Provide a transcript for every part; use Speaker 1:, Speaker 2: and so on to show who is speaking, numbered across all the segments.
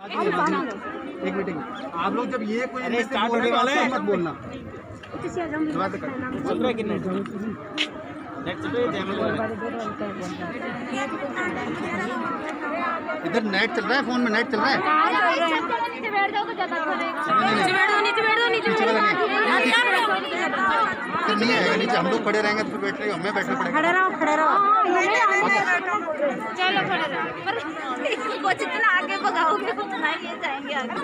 Speaker 1: एक मीटिंग आप लोग जब ये कोई स्टार्ट होने वाला है मत बोलना। इधर नेट चल रहा है, फोन में नेट चल रहा है। नहीं है नीचे, हम लोग खड़े रहेंगे तो फिर बैठ रहे हो, हमें बैठना पड़ेगा।
Speaker 2: खड़े रहो चलो खड़े रहो, पर जितना आगे भगाओगे उतना ये जाएंगे आगे।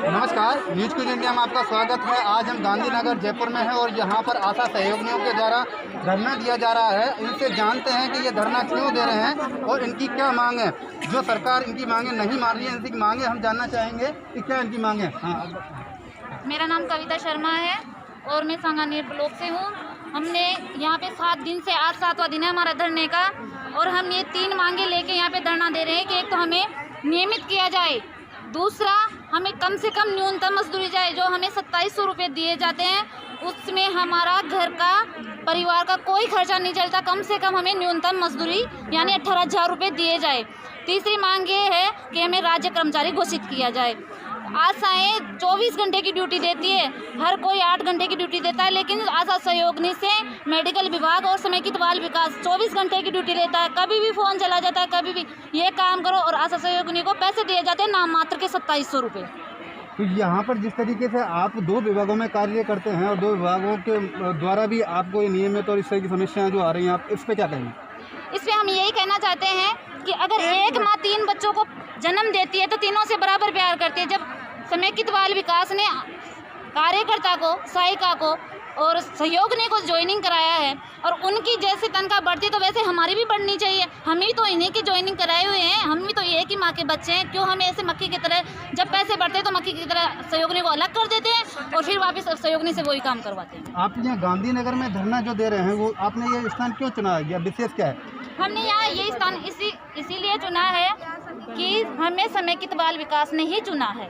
Speaker 1: नमस्कार, न्यूज क्विज इंडिया में आपका स्वागत है। आज हम गांधीनगर जयपुर में हैं और यहाँ पर आशा सहयोगियों के द्वारा धरना दिया जा रहा है। इनसे जानते हैं कि ये धरना क्यों दे रहे हैं और इनकी क्या मांग है। जो सरकार इनकी मांगे नहीं मान रही है, इनकी मांगे हम जानना चाहेंगे कि क्या इनकी मांगे। हाँ,
Speaker 2: मेरा नाम कविता शर्मा है और मैं सांगानेर ब्लॉक से हूँ। हमने यहाँ पे 7 दिन से आज 7वां दिन है हमारा धरने का और हम ये 3 मांगे लेके यहाँ पे धरना दे रहे हैं कि एक तो हमें नियमित किया जाए, दूसरा हमें कम से कम न्यूनतम मजदूरी जाए। जो हमें 2700 रुपये दिए जाते हैं उसमें हमारा घर का परिवार का कोई खर्चा नहीं चलता। कम से कम हमें न्यूनतम मजदूरी यानी 18,000 रुपये दिए जाए। तीसरी मांग ये है कि हमें राज्य कर्मचारी घोषित किया जाए। आशाएं 24 घंटे की ड्यूटी देती है, हर कोई 8 घंटे की ड्यूटी देता है, लेकिन आशा सहयोगिनी से मेडिकल विभाग और समेकित बाल विकास 24 घंटे की ड्यूटी लेता है। कभी भी फ़ोन चला जाता है, कभी भी ये काम करो, और आशा सहयोगिनी को पैसे दिए जाते हैं नाम मात्र के 2700 रुपये।
Speaker 1: तो यहाँ पर जिस तरीके से आप 2 विभागों में कार्य करते हैं और 2 विभागों के द्वारा भी आपको नियमित और इस तरह की समस्याएं जो आ रही हैं, आप इस पर क्या कहेंगे?
Speaker 2: इस पर हम यही कहना चाहते हैं कि अगर एक माँ 3 बच्चों को जन्म देती है तो तीनों से बराबर प्यार करती है। जब समेकित बाल विकास ने कार्यकर्ता को, सहायिका को और सहयोगिनी को ज्वाइनिंग कराया है और उनकी जैसे तनख्वाह बढ़ती है तो वैसे हमारी भी बढ़नी चाहिए। हम भी तो इन्हीं की ज्वाइनिंग कराए हुए हैं, हम भी तो एक ही माँ के बच्चे हैं। क्यों हमें ऐसे मक्खी की तरह जब पैसे बढ़ते हैं तो मक्खी की तरह सहयोगिनी को अलग कर देते हैं और फिर वापस सहयोगिनी से वही काम करवाते हैं।
Speaker 1: आप यहाँ गांधीनगर में धरना जो दे रहे हैं वो आपने ये स्थान क्यों चुना है, विशेष क्या है?
Speaker 2: हमने यहाँ ये स्थान इसीलिए चुना है कि हमें समेकित बाल विकास ने ही चुना है।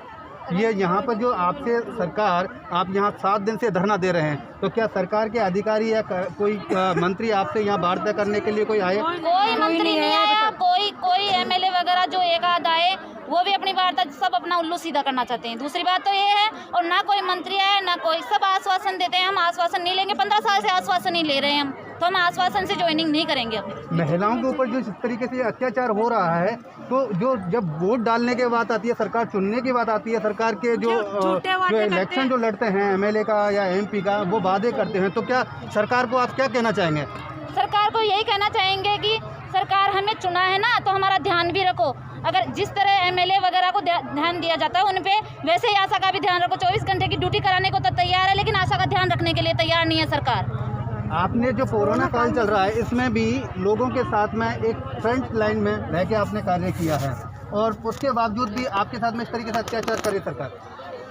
Speaker 1: ये यहाँ पर जो आपसे सरकार, आप यहाँ 7 दिन से धरना दे रहे हैं, तो क्या सरकार के अधिकारी या कोई मंत्री आपसे यहाँ वार्ता करने के लिए कोई आए?
Speaker 2: कोई मंत्री नहीं आया, कोई एमएलए वगैरह जो एक आध आए वो भी अपनी वार्ता सब अपना उल्लू सीधा करना चाहते हैं। दूसरी बात तो ये है, और ना कोई मंत्री आया ना कोई, सब आश्वासन देते हैं। हम आश्वासन नहीं लेंगे, 15 साल से आश्वासन नहीं ले रहे हैं हम, तो हम आश्वासन से ज्वाइनिंग नहीं करेंगे अपनी।
Speaker 1: महिलाओं के ऊपर जो इस तरीके से अत्याचार हो रहा है, तो जो जब वोट डालने की बात आती है, सरकार चुनने की बात आती है, सरकार के जो इलेक्शन जो लड़ते हैं एमएलए का या एमपी का, वो वादे करते हैं, तो क्या सरकार को आप क्या कहना चाहेंगे?
Speaker 2: सरकार को यही कहना चाहेंगे कि सरकार हमें चुना है ना, तो हमारा ध्यान भी रखो। अगर जिस तरह एमएलए वगैरह को ध्यान दिया जाता है उन पे, वैसे ही आशा का भी ध्यान रखो। 24 घंटे की ड्यूटी कराने को तो तैयार है, लेकिन आशा का ध्यान रखने के लिए तैयार नहीं है सरकार।
Speaker 1: आपने जो कोरोना काल चल रहा है इसमें भी लोगों के साथ में एक फ्रंट लाइन में रह के आपने कार्य किया है और उसके बावजूद भी आपके साथ में इस तरीके से अत्याचार करे सरकार।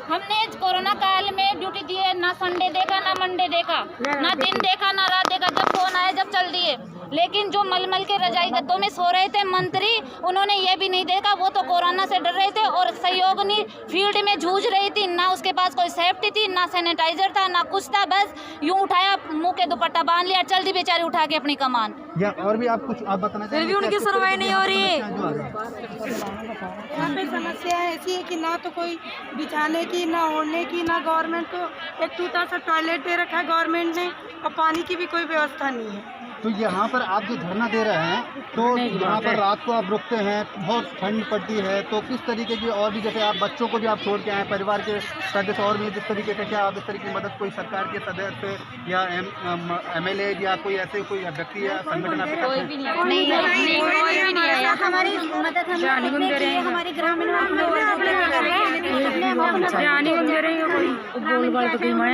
Speaker 2: हमने कोरोना काल में ड्यूटी दी है, ना संडे देखा ना मंडे देखा, ना दिन देखा ना रात देखा, जब फोन आए जब चल दिए। लेकिन जो मलमल के रजाई गद्दों में सो रहे थे मंत्री, उन्होंने ये भी नहीं देखा, वो तो कोरोना से डर रहे थे और सहयोगिनी फील्ड में जूझ रही थी। ना उसके पास कोई सेफ्टी थी, ना सैनिटाइजर था, ना कुछ था, बस यूं उठाया, मुंह के दुपट्टा बांध लिया, चल दी बेचारी उठा के अपनी कमान।
Speaker 1: या और भी आप कुछ आप बताना चाहिए?
Speaker 2: उनकी सुनवाई नहीं हो रही है।
Speaker 3: यहाँ पे समस्या ऐसी है कि ना तो कोई बिछाने की, ना ओढ़ने की, ना गवर्नमेंट को एक टूटा सा टॉयलेट दे रखा है गवर्नमेंट ने, और पानी की भी कोई व्यवस्था नहीं है।
Speaker 1: तो यहाँ पर आप जो धरना दे रहे हैं, तो यहाँ पर रात को आप रुकते हैं, बहुत ठंड पड़ती है, तो किस तरीके की, और भी जैसे आप बच्चों को भी आप छोड़ के आए, परिवार के सदस्य और भी जिस तरीके से, क्या आप इस तरीके की मदद कोई सरकार के सदस्य या एमएलए या कोई ऐसे कोई व्यक्ति या संगठन आपके
Speaker 2: कोई भी नहीं आया हमारी मदद हमारे ग्रामीण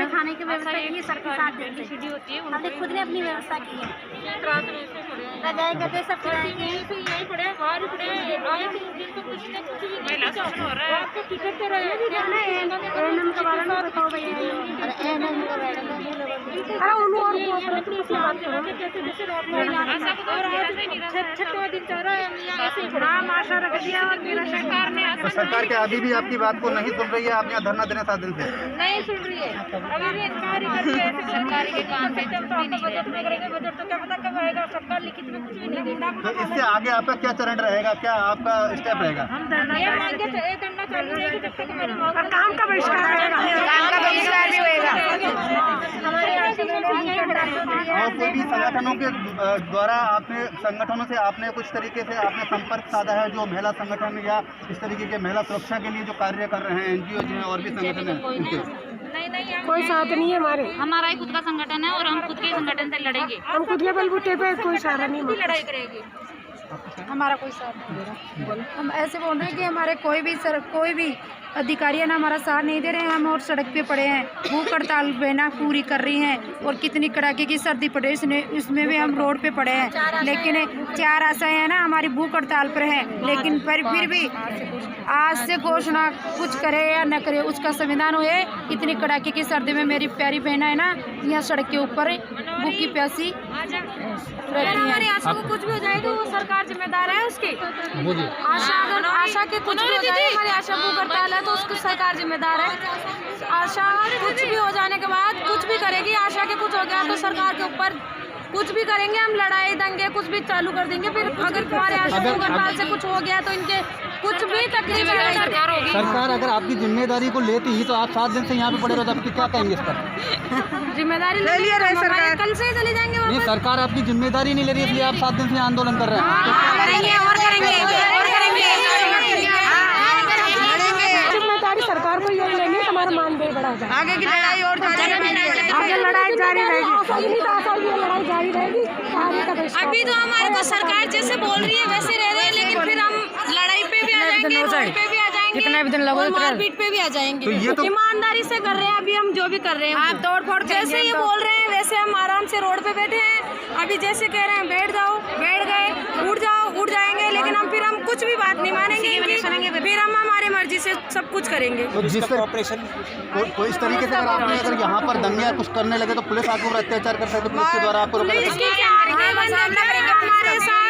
Speaker 2: खाने की व्यवस्था की सरकार हमने खुद ने अपनी व्यवस्था की है। रजाई गद्दे सब यही पड़े बाहर पड़े आए दिन तो कुछ न कुछ भी नहीं हो रहा है। आपको टिकट तो रहे
Speaker 3: अरे उन्होंने और
Speaker 1: तो सरकार क्या अभी भी आपकी बात को नहीं सुन रही है? आप यहाँ धरना देने 7 दिन से
Speaker 2: नहीं सुन रही है, अभी भी इंक्वायरी कर रही है सरकारी के काम से। जब तो आपका बजट में करेंगे, बजट तो क्या पता कब आएगा, सरकार लिखित में कुछ भी नहीं देगा।
Speaker 1: तो इससे आगे आपका क्या चरण रहेगा, क्या आपका स्टेप रहेगा?
Speaker 2: ये मांगे तो एक धरना चालू रहेगी जब तक हमारी मांग
Speaker 3: काम का बहिष्कार रहेगा, काम का बहिष्कार भी होएगा।
Speaker 1: और कोई भी संगठनों के द्वारा संगठनों से आपने कुछ तरीके से आपने संपर्क साधा है, जो महिला संगठन या इस तरीके के महिला सुरक्षा के लिए जो कार्य कर रहे हैं, NGO जो हैं और भी संगठन हैं उनके?
Speaker 2: नहीं,
Speaker 3: कोई साथ नहीं है
Speaker 2: हमारा ही खुद का संगठन है और हम खुद के संगठन से लड़ेंगे।
Speaker 3: हम खुद के बलबूते पे, कोई सहारा नहीं,
Speaker 2: लड़ाई करेंगे।
Speaker 4: हमारा कोई साथ नहीं दे रहा। हम ऐसे बोल रहे हैं कि हमारे कोई भी अधिकारी है ना हमारा साथ नहीं दे रहे हैं। हम और सड़क पे पड़े हैं, भूख हड़ताल बेना पूरी कर रही हैं और कितनी कड़ाके की सर्दी पड़े उसमें भी हम रोड पे पड़े हैं। लेकिन 4 आशाएं हैं ना हमारी भूख हड़ताल पर हैं, लेकिन फिर भी आज से घोषणा कुछ करे या न करे उसका संविधान हुए। इतनी कड़ाके की सर्दी में मेरी प्यारी बहन है ना यहाँ सड़क के ऊपर भूखी प्यासी रहती है।
Speaker 2: आशा को कुछ भी हो जाएगा वो सरकार जिम्मेदार है उसकी।
Speaker 4: आशा के कुछ भी हो जाए, हमारी आशा भूख हड़ताल है तो उसको सरकार जिम्मेदार है। आशा कुछ भी हो जाने के बाद कुछ भी करेगी, आशा के कुछ हो गया तो सरकार के ऊपर कुछ भी करेंगे। हम लड़ाई दंगे कुछ भी चालू कर देंगे। फिर अगर हमारे आशा भूख हड़ताल से कुछ हो गया तो इनके कुछ भी तकलीफ सरकार होगी।
Speaker 1: सरकार अगर आपकी जिम्मेदारी को लेती ही तो आप 7 दिन से यहाँ पे पड़े रहो, तो क्या कहेंगे इस पर?
Speaker 4: जिम्मेदारी ले लिया रहे सरकार, कल से ही चले जाएंगे।
Speaker 1: नहीं, सरकार आपकी जिम्मेदारी नहीं ले रही, इसलिए आप 7 दिन से आंदोलन कर रहे हैं।
Speaker 3: जिम्मेदारी सरकार को ये लेंगे, हमारा मानदेय बढ़ा जाए,
Speaker 4: आगे की लड़ाई और
Speaker 3: आगे लड़ाई जारी रहेगी, लड़ाई जारी रहेगी।
Speaker 4: अभी तो हमारे को सरकार जैसे बोल रही है वैसे रह रहे हैं, लेकिन फिर हम लड़ाई पे भी आ जाएंगे, रोड पे भी आ जाएंगे, कितना भी दिन लगो मारपीट पे भी आ जाएंगे।
Speaker 1: तो ये तो
Speaker 4: ईमानदारी से कर रहे हैं अभी हम जो भी कर रहे हैं। आप तोड़ फोड़ जैसे ये बोल रहे हैं वैसे हम आराम से रोड पे बैठे हैं। अभी जैसे कह रहे हैं बैठ जाओ, बैठ गए, उठ जाओ, उठ जाएंगे, लेकिन हम कुछ भी बात नहीं मानेंगे। फिर हम हमारी मर्जी से सब कुछ करेंगे।
Speaker 1: तो जिस ऑपरेशन कोई इस तरीके से अगर यहाँ पर दंगे या कुछ करने लगे तो पुलिस आपके ऊपर अत्याचार कर सकती है, पुलिस के द्वारा आपको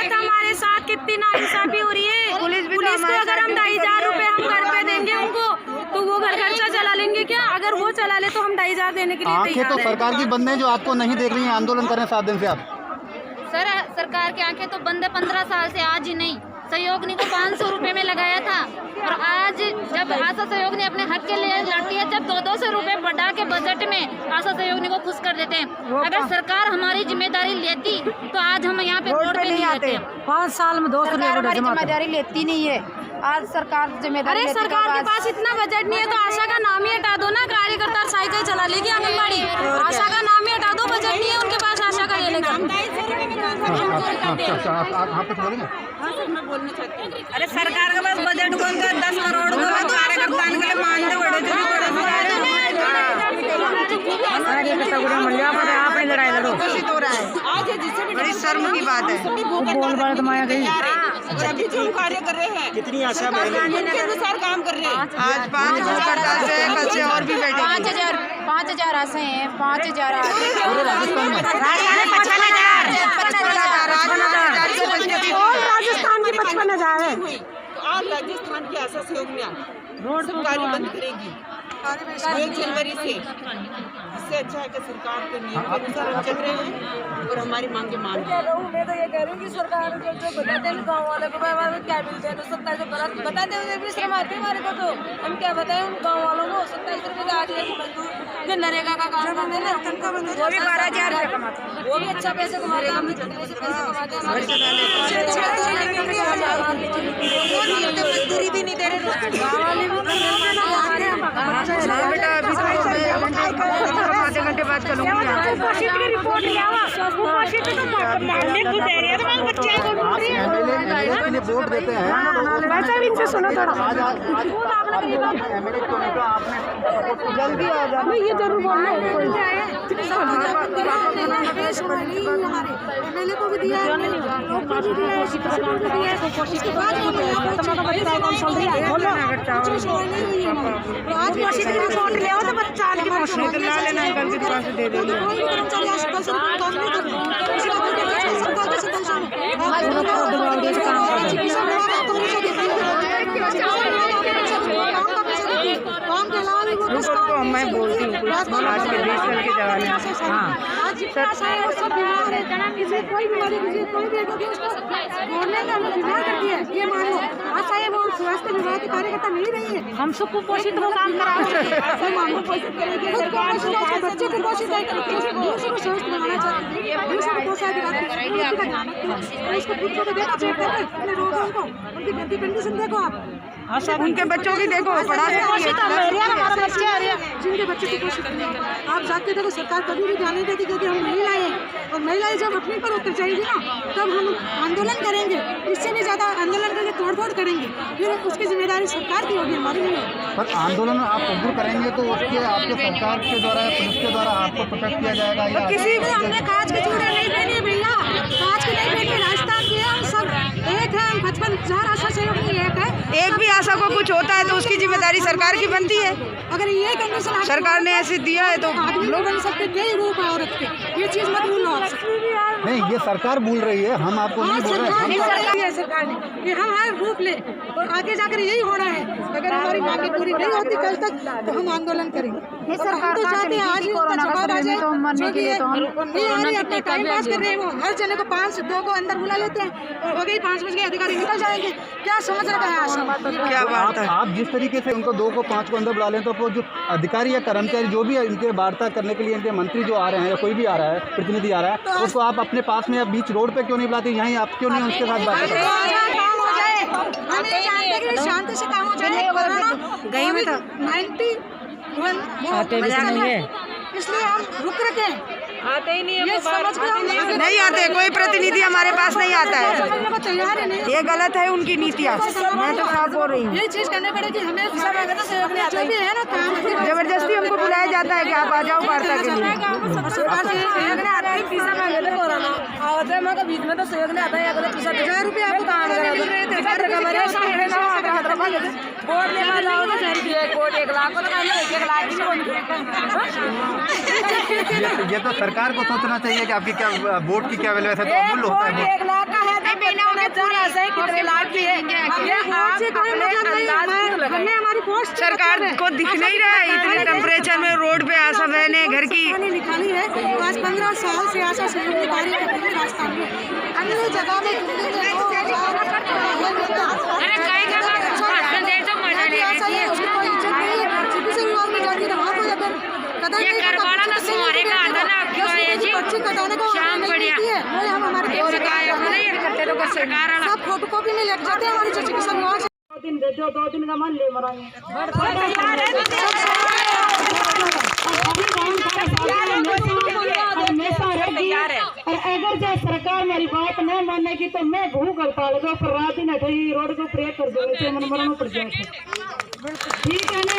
Speaker 4: हमारे साथ कितनी नाइंसाफी हो रही है। पुलिस को अगर हम 2,500 रुपए हम घर पे देंगे उनको तो वो घर खर्चा चला लेंगे क्या? अगर वो चला ले तो हम 2,500 देने के लिए
Speaker 1: आंखें तो सरकार की बंद है जो आपको नहीं देख रही है, आंदोलन कर रहे हैं 7 दिन से आप।
Speaker 2: सर सरकार की आंखें तो बंद है 15 साल से, आज ही नहीं। सहयोगनी को 500 रुपए में लगाया था और आज जब आशा सहयोगनी अपने हक के लिए लड़ती है, जब 200 रुपए बढ़ा के बजट में आशा सहयोगनी को खुश कर देते हैं। अगर सरकार हमारी जिम्मेदारी लेती तो आज हम यहाँ पे रोड पे नहीं आते।
Speaker 3: 5 साल में 200
Speaker 4: हमारी जिम्मेदारी लेती नहीं है। आज सरकार जिम्मेदारी, अरे सरकार के पास इतना बजट नहीं है तो आशा का नाम ही हटा दो ना। कार्यकर्ता साइकिल चला लेगी आंगनबाड़ी, आशा का नाम ही हटा दो। बजट नहीं है उनके पास आशा का लेने का।
Speaker 3: अरे सरकार के पास बजट को 10 करोड़ को कार्यकर्ता के लिए मानते बड़े आपने लड़ाई लड़ो बड़ी शर्म की बात है। बोल बात माया गई अभी जो कार्य कर रहे हैं, कितनी आशा उनके अनुसार काम कर रहे हैं। आज 5,000 से कल से और भी बैठे
Speaker 4: 5,000 आशा हैं, 5,000
Speaker 3: राजस्थान की 55,000 है।
Speaker 5: आज राजस्थान की आशा सहयोगियाँ रोड कार्य बंद करेगी 1 जनवरी से। इससे अच्छा है कि सरकार के नियम के अनुसार हम चल रहे हैं और हमारी मांगे मान रहे हैं।
Speaker 3: मैं तो ये कह रही हूँ कि सरकार जो बताते हैं गाँव वाले को क्या मिलते हैं, तो 27 रुपये बताते हैं, श्रम आते हैं हमारे को। तो हम क्या बताएं उन गाँव वालों को? 27 रुपये आज मजदूर जो नरेगा का काम करते हैं वो भी 12,000 रुपये कमाते हैं, वो भी अच्छा पैसे कमाते हैं। हम पैसे कमाते हैं, मजदूरी भी नहीं दे रहे गाँव वाले भी।
Speaker 4: बात करूँगी यहाँ पे।
Speaker 1: आप एमएलए वोट देते हैं
Speaker 4: वैसे भी इनसे सुनो थोड़ा।
Speaker 1: आज एमएलए क्यों नहीं, तो आपने
Speaker 4: जल्दी आ जाओ।
Speaker 3: ये जरूर बोलना है एमएलए को भी दिया है, लोग को भी दिया है, शिक्षक को भी दिया है। उसके बाद आज कोशिश में वोट ले आओ तो बच्चा के पास
Speaker 4: नहीं तो ला लेना, अंकल की दुकान से दे देंगे।
Speaker 3: कोई कर्मचारी अस्पताल से काम नहीं करता, सरकार के संरक्षण काम के अलावा
Speaker 4: रुको मैं बोलती हूँ कुछ आज के 20 साल के जवान है। हाँ
Speaker 3: आज सब बीमार है, किसी कोई बीमारी किसी कोई भी गवर्नमेंट ने हमें बीमार कर दिया है, ये मान लो। आज चाहे वो स्वास्थ्य विभाग के कार्यकर्ता नहीं रही है, हम सब कुपोषित को काम कराओ, कुपोषित करेंगे सरकार को, बच्चे को कुपोषित दूसरे को स्वस्थ बनाना चाहते हैं, दूसरे को इसको खुद को देखो, चेक करो अपने रोगों को, उनकी गंदी कंडीशन देखो आप,
Speaker 4: उनके बच्चों की देखो पढ़ा
Speaker 3: जिनके बच्चे कुपोषित हैं। आप जाके देखो सरकार कभी भी ध्यान नहीं देती, क्योंकि हम महिलाएं हैं और महिलाएं जब अपने पर उतर जाएगी ना तब हम आंदोलन करेंगे, इससे भी ज़्यादा आंदोलन करके तोड़फोड़ करेंगे, फिर उसकी जिम्मेदारी सरकार की होगी, हमारी नहीं होगी।
Speaker 1: पर आंदोलन आप उग्र करेंगे तो उसके आपके सरकार के द्वारा या पुलिस के द्वारा आपको प्रोटेक्ट किया जाएगा या
Speaker 3: किसी को हमने कांच के चूड़े नहीं पहने भैया, कांच के नहीं पहने, राजस्थान के हम सब एक है, 55,000 आशा सहयोगी एक है।
Speaker 4: एक भी आशा को कुछ होता है तो उसकी जिम्मेदारी सरकार की बनती है।
Speaker 3: अगर ये कंडीशन
Speaker 4: सरकार ने ऐसे दिया है तो
Speaker 3: आदमी लोग बन सकते, कई रूप है औरत के, ये चीज़ मत भूलो आप।
Speaker 1: नहीं, ये सरकार बोल रही है, हम आपको नहीं बोल रहे हैं।
Speaker 3: सरकार ने कि हम हर रूप ले और आगे जाकर यही हो रहा है। अगर हमारी मांगे पूरी नहीं होती कल तक तो हम आंदोलन करेंगे।
Speaker 4: सरकार
Speaker 3: तो चाहते हैं आज ही
Speaker 4: कोरोना का समय में तो मरने के लिए तो हम
Speaker 3: अपने टाइम पास कर रहे हैं, वो हर जने को 5-2 को अंदर बुला लेते हैं और हो गई 5 बजे अधिकारी निकल जाएंगे। क्या समझ रखा है आशा?
Speaker 4: क्या बात है।
Speaker 1: आप जिस तरीके से उनको 2 को 5 को अंदर बुला लें तो वो जो अधिकारी या कर्मचारी जो भी इनके वार्ता करने के लिए इनके मंत्री जो आ रहे हैं या कोई भी आ रहा है, प्रतिनिधि आ रहा है, उसको आप अपने पास में या बीच रोड पे क्यों नहीं बुलाते? यहीं आप क्यों नहीं उसके साथ बात करते?
Speaker 3: शांति से काम हो जाए।
Speaker 4: गई में था
Speaker 3: 91 इसलिए हम रुक रखे, आते ही नहीं है,
Speaker 4: नहीं आते, कोई प्रतिनिधि हमारे पास नहीं आता है।
Speaker 3: समझने को तैयार है नहीं।
Speaker 4: ये गलत है उनकी नीतियाँ, मैं तो साफ बोल रही हूँ।
Speaker 3: ये चीज करनी पड़ेगी हमें, जो भी है ना काम,
Speaker 4: जबरदस्ती हमको बुलाया जाता है कि आप आ जाओ वार्ता के लिए।
Speaker 3: सरकार से सहयोग नहीं आता है, पैसा मांगे तो कोरोना आवत है, मगर बीच में तो सहयोग नहीं आता है। अगले पैसा 1000 रुपये आपको काम करा दो, 1000 रकम है, वोट लेना जाओ तो 1000 रुपये, वोट 1 लाख को लगाना, 1 लाख की
Speaker 1: ये तो सरकार को सोचना चाहिए कि आपकी क्या वोट की क्या वैल्यू है, तो अमूल्य होता है।
Speaker 3: 1 लाख का है, कितने लाख की है, हमारी पोस्ट
Speaker 4: सरकार को दिख नहीं रहा है इतने टेम्परेचर में रोड पे आशा बहने घर की
Speaker 3: निकाली है। आज 15 साल से आशा सहयोगी कार्य कर रही है राजस्थान में, अन्य जगह में पर्ची कटाने का हम हमारे सब फोटो कॉपी में लग जाते हैं हमारी चाची के संग। 2 दिन दे दो, 2 दिन का मान ले मराएंगे। और अगर जो सरकार मेरी बात न मानेगी तो मैं भूख हड़ताल को पर रात दिन रोड को प्रेयर कर देंगे, मन मरण पड़ जाएगा, ठीक है ना।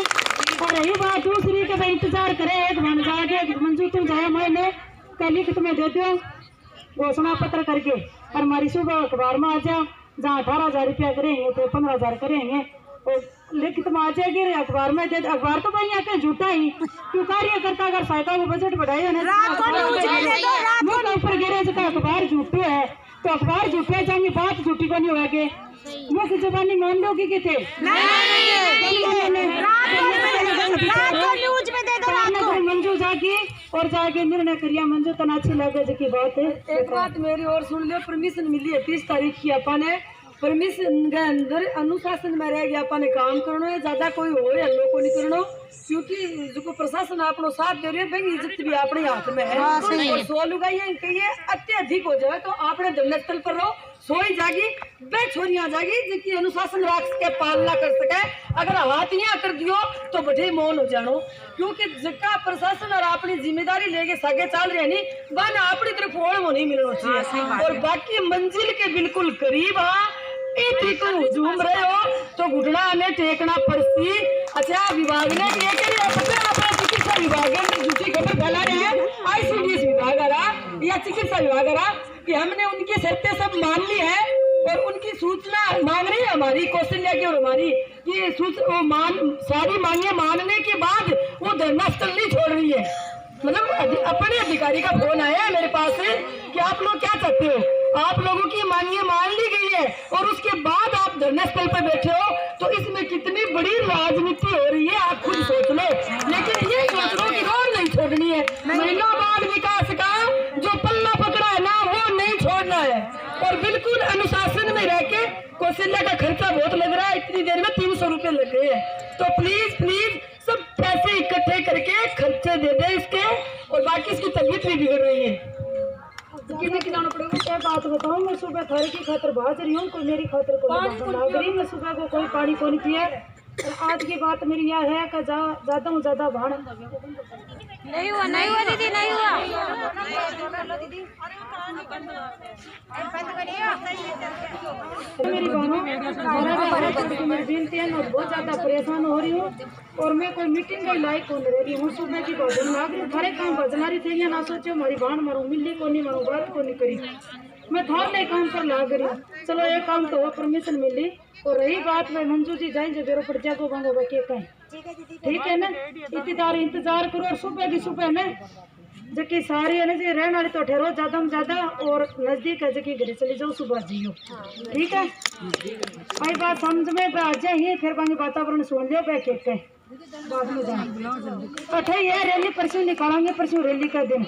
Speaker 3: और रही बात दूसरी के भाई इंतजार करे, एक मन जाके मंजू तुम जाए, मैंने कल लिख तुम्हें दे दो घोषणा पत्र करके, और हमारी सुबह अखबार में आ जाओ, जहाँ 18,000 रुपया करेंगे तो 15,000 करेंगे, और लिखित में आ जाएगी अखबार में। अखबार तो भाई आके झूठा ही क्यों, कार्यकर्ता अगर सहायता को बजट बढ़ाए ऊपर गिरे का अखबार झूठे है तो अखबार झूठे जाएंगे, बात झूठी को नहीं होगा के मुख्य जबानी मान लो कि थे मंजू जाके और जाके निर्णय करिया, मंजू तना अच्छी लगे जो की बात है। एक बात मेरी और सुन लो, परमिशन मिली है 30 तारीख की, अपन ने परमिशन के अंदर अनुशासन में रह गया, अपन ने काम करना है, ज्यादा कोई हो हल्लो को नहीं करना, क्योंकि जो प्रशासन अपनो साथ दे रही है, भाई इज्जत भी अपने हाथ में है। और 100 लुगाई कहिए अत्यधिक हो जाए तो आपने धरना स्थल पर रहो, सोई जागी वे छोरियां जागी जिनकी अनुशासन राख सके, पालना कर सके। अगर हाथ यहाँ कर दियो तो बड़े मौन हो जानो, क्योंकि जिसका प्रशासन और अपनी जिम्मेदारी लेके सगे चल रहे नहीं बन अपनी तरफ फोन वो नहीं मिलना चाहिए। और बाकी मंजिल के बिल्कुल करीब झूम रहे हो तो घुटना ने टेकना पड़ती। अच्छा विभाग ने अपना चिकित्सा विभाग ने झूठी खबर फैला रहे हैं, ICDS विभाग आ रहा या चिकित्सा विभाग आ रहा कि हमने उनकी शर्तें सब मान ली है और उनकी सूचना मांग रही है हमारी कौशल्या की और हमारी ये सारी मांगे मानने के बाद वो धरना स्थल नहीं छोड़ रही है। मतलब अपने अधिकारी का फोन आया है मेरे पास से कि आप लोग क्या चाहते हो, आप लोगों की मांगे मान ली गई है और उसके बाद आप धरना स्थल पर बैठे हो, तो इसमें कितनी बड़ी राजनीति हो रही है आप खुद सोच लो। लेकिन ये सोच लो कि रोड नहीं छोड़नी है, महिला बाल विकास का जो पल्ला पकड़ा है ना वो नहीं छोड़ना है। और बिल्कुल अनुशासन में रह के कौशल्या का खर्चा बहुत लग रहा है, इतनी देर में 300 रुपये लग गए हैं, तो प्लीज सब पैसे इकट्ठे करके खर्चे दे दे इसके। और बाकी इसकी तबीयत भी बिगड़ रही है, कितने खिलाना पड़ेगा। क्या बात बताऊँ, मैं सुबह थारे की खातर बाज रही हूँ, कोई मेरी खातर को लाग रही, मैं सुबह को कोई पानी को नहीं पिया। और आज की बात मेरी यह है कि ज्यादा हूँ ज्यादा भाड़
Speaker 2: नहीं हुआ दीदी, नहीं हुआ।
Speaker 4: मेरी बहनों मेरी बेनती है, मैं बहुत ज्यादा परेशान हो रही हूँ और मैं कोई मीटिंग के लायक हो रही हूँ। सुबह की भजन लाग रही, थारे काम भजना रही थी ना सोचो हमारी बाण मारूँ, मिली को नहीं मारूँ, बात को नहीं करी, मैं थारे काम पर लाग रही हूँ। चलो एक काम तो परमिशन मिली। और रही बात में मंजू जी जाएंगे बेरो पड़ जागो बांगो बाकी कहीं ठीक है ना, इतनी इंतजार करो। और सुबह की सुबह में जबकि सारी है ना जी रहने वाले तो ठहरो ज्यादा में ज्यादा और नजदीक है जबकि घर चले जाओ सुबह जियो, ठीक है। भाई बात समझ में आ जाए फिर बाकी वातावरण सुन लियो बैठ के बाद में जाए कठे ये रैली परसों निकालेंगे, परसों रैली का दिन।